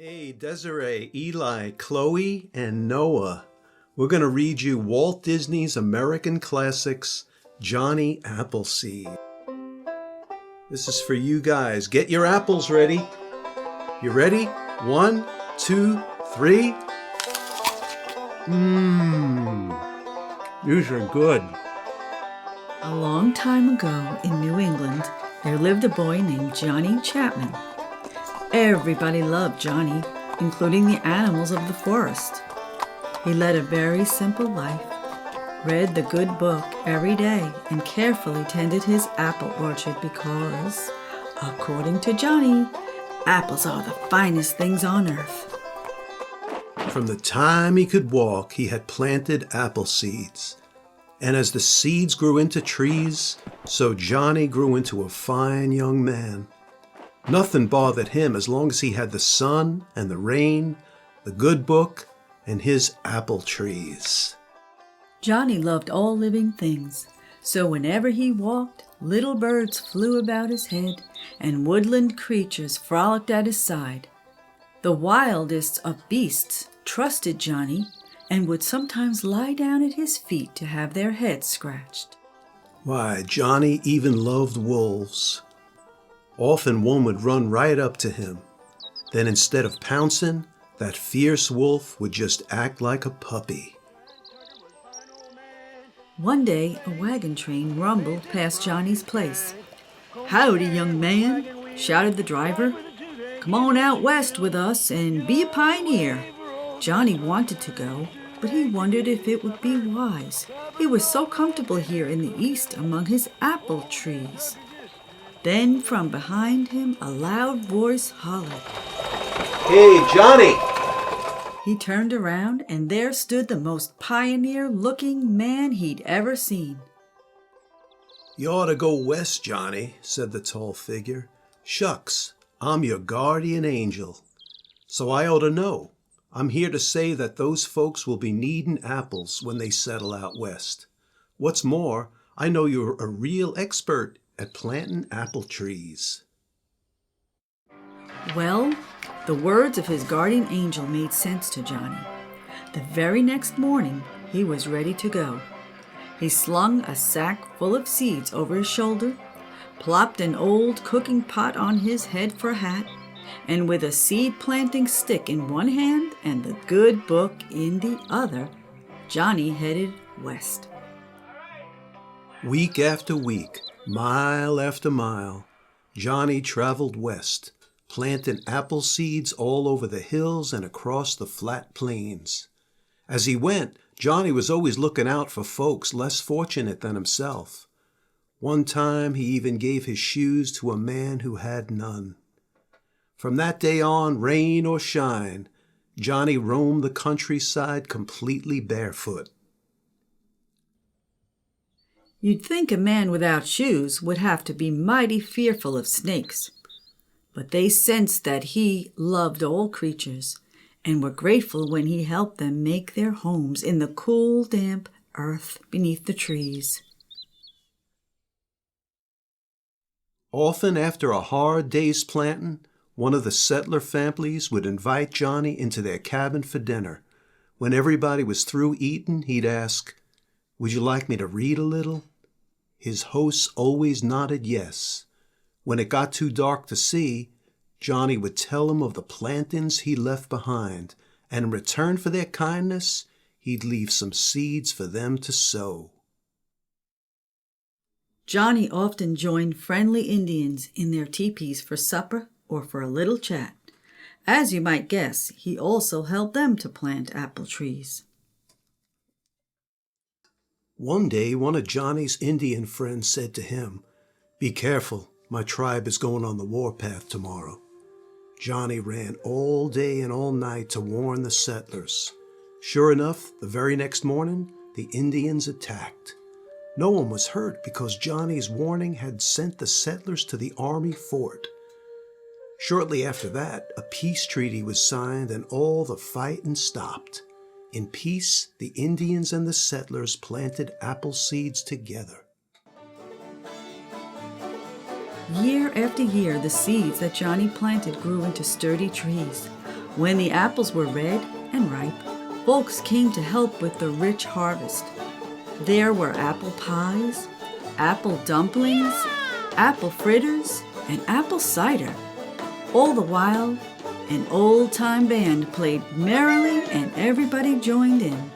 Hey, Desiree, Eli, Chloe, and Noah. We're going to read you Walt Disney's American classics, Johnny Appleseed. This is for you guys. Get your apples ready. You ready? 1, 2, 3. These are good. A long time ago in New England, there lived a boy named Johnny Chapman. Everybody loved Johnny, including the animals of the forest. He led a very simple life, read the good book every day, and carefully tended his apple orchard because, according to Johnny, apples are the finest things on earth. From the time he could walk, he had planted apple seeds. And as the seeds grew into trees, so Johnny grew into a fine young man. Nothing bothered him as long as he had the sun and the rain, the good book, and his apple trees. Johnny loved all living things, so whenever he walked, little birds flew about his head and woodland creatures frolicked at his side. The wildest of beasts trusted Johnny and would sometimes lie down at his feet to have their heads scratched. Why, Johnny even loved wolves. Often one would run right up to him. Then instead of pouncing, that fierce wolf would just act like a puppy. One day, a wagon train rumbled past Johnny's place. "Howdy, young man," shouted the driver. "Come on out west with us and be a pioneer." Johnny wanted to go, but he wondered if it would be wise. He was so comfortable here in the east among his apple trees. Then from behind him a loud voice hollered, "Hey, Johnny!" He turned around, and there stood the most pioneer-looking man he'd ever seen. "You ought to go west, Johnny," said the tall figure. "Shucks, I'm your guardian angel. So I ought to know. I'm here to say that those folks will be needing apples when they settle out west. What's more, I know you're a real expert at planting apple trees." Well, the words of his guardian angel made sense to Johnny. The very next morning, he was ready to go. He slung a sack full of seeds over his shoulder, plopped an old cooking pot on his head for a hat, and with a seed-planting stick in one hand and the good book in the other, Johnny headed west. Week after week, mile after mile, Johnny traveled west, planting apple seeds all over the hills and across the flat plains. As he went, Johnny was always looking out for folks less fortunate than himself. One time he even gave his shoes to a man who had none. From that day on, rain or shine, Johnny roamed the countryside completely barefoot. You'd think a man without shoes would have to be mighty fearful of snakes, but they sensed that he loved all creatures and were grateful when he helped them make their homes in the cool, damp earth beneath the trees. Often after a hard day's planting, one of the settler families would invite Johnny into their cabin for dinner. When everybody was through eating, he'd ask, "Would you like me to read a little?" His hosts always nodded yes. When it got too dark to see, Johnny would tell them of the plantings he left behind, and in return for their kindness, he'd leave some seeds for them to sow. Johnny often joined friendly Indians in their teepees for supper or for a little chat. As you might guess, he also helped them to plant apple trees. One day, one of Johnny's Indian friends said to him, "Be careful, my tribe is going on the warpath tomorrow." Johnny ran all day and all night to warn the settlers. Sure enough, the very next morning, the Indians attacked. No one was hurt because Johnny's warning had sent the settlers to the army fort. Shortly after that, a peace treaty was signed and all the fighting stopped. In peace, the Indians and the settlers planted apple seeds together. Year after year, the seeds that Johnny planted grew into sturdy trees. When the apples were red and ripe, folks came to help with the rich harvest. There were apple pies, apple dumplings, apple fritters, and apple cider. All the while, an old-time band played merrily and everybody joined in.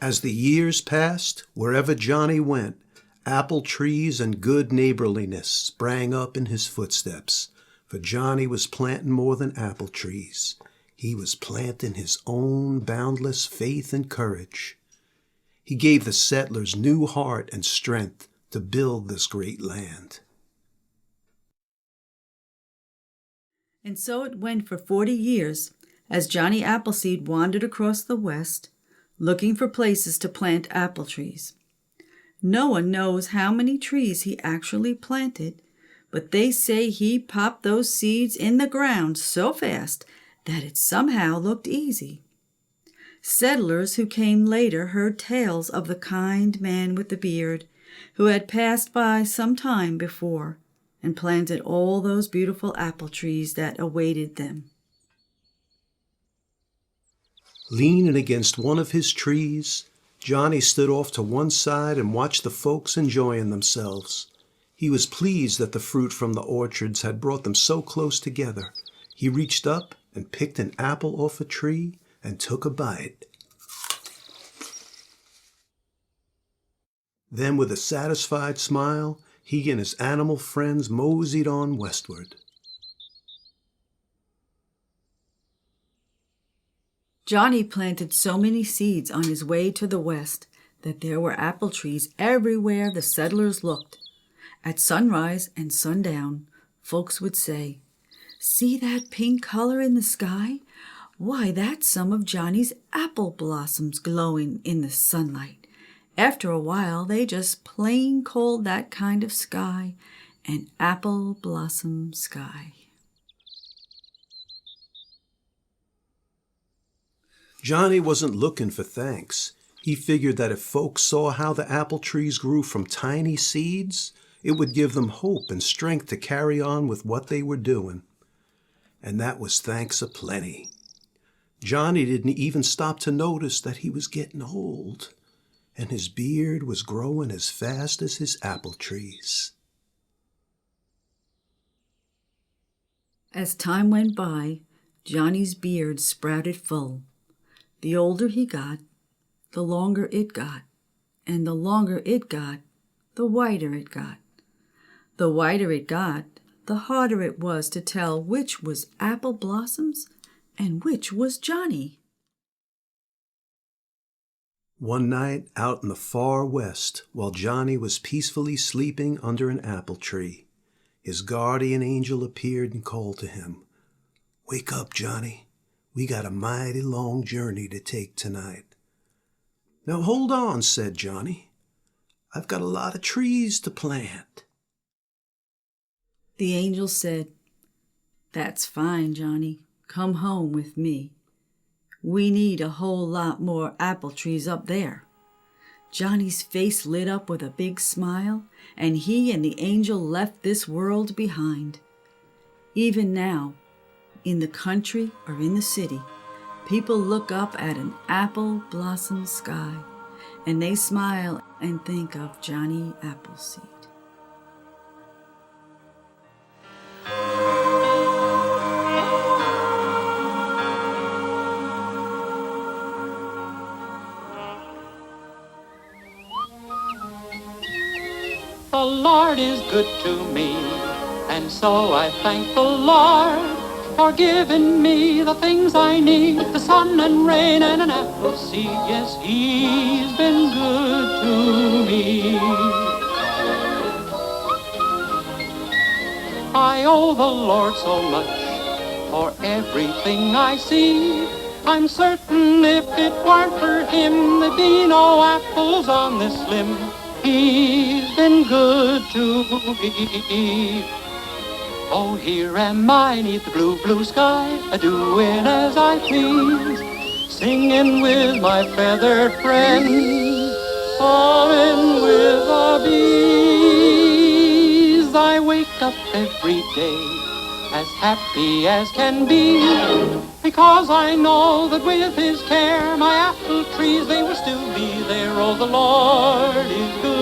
As the years passed, wherever Johnny went, apple trees and good neighborliness sprang up in his footsteps. For Johnny was planting more than apple trees. He was planting his own boundless faith and courage. He gave the settlers new heart and strength to build this great land. And so it went for 40 years, as Johnny Appleseed wandered across the West, looking for places to plant apple trees. No one knows how many trees he actually planted, but they say he popped those seeds in the ground so fast that it somehow looked easy. Settlers who came later heard tales of the kind man with the beard who had passed by some time before and planted all those beautiful apple trees that awaited them. Leaning against one of his trees, Johnny stood off to one side and watched the folks enjoying themselves. He was pleased that the fruit from the orchards had brought them so close together. He reached up and picked an apple off a tree and took a bite. Then, with a satisfied smile, he and his animal friends moseyed on westward. Johnny planted so many seeds on his way to the west that there were apple trees everywhere the settlers looked. At sunrise and sundown, folks would say, "See that pink color in the sky? Why, that's some of Johnny's apple blossoms glowing in the sunlight." After a while, they just plain called that kind of sky an apple blossom sky. Johnny wasn't looking for thanks. He figured that if folks saw how the apple trees grew from tiny seeds, it would give them hope and strength to carry on with what they were doing. And that was thanks aplenty. Johnny didn't even stop to notice that he was getting old, and his beard was growing as fast as his apple trees. As time went by, Johnny's beard sprouted full. The older he got, the longer it got, and the longer it got, the whiter it got. The whiter it got, the harder it was to tell which was apple blossoms and which was Johnny. One night out in the far west, while Johnny was peacefully sleeping under an apple tree, his guardian angel appeared and called to him, "Wake up, Johnny. We got a mighty long journey to take tonight." "Now hold on," said Johnny. "I've got a lot of trees to plant." The angel said, "That's fine, Johnny. Come home with me. We need a whole lot more apple trees up there." Johnny's face lit up with a big smile, and he and the angel left this world behind. Even now, in the country or in the city, people look up at an apple blossom sky, and they smile and think of Johnny Appleseed. The Lord is good to me, and so I thank the Lord for giving me the things I need, the sun and rain and an apple seed. Yes, He's been good to me. I owe the Lord so much for everything I see. I'm certain if it weren't for Him, there'd be no apples on this limb. He's been good to me. Oh, here am I 'neath the blue, blue sky, a-doing as I please, singing with my feathered friends, humming with the bees. I wake up every day as happy as can be, because I know that with his care my apple trees, they will still be there. Oh, the Lord is good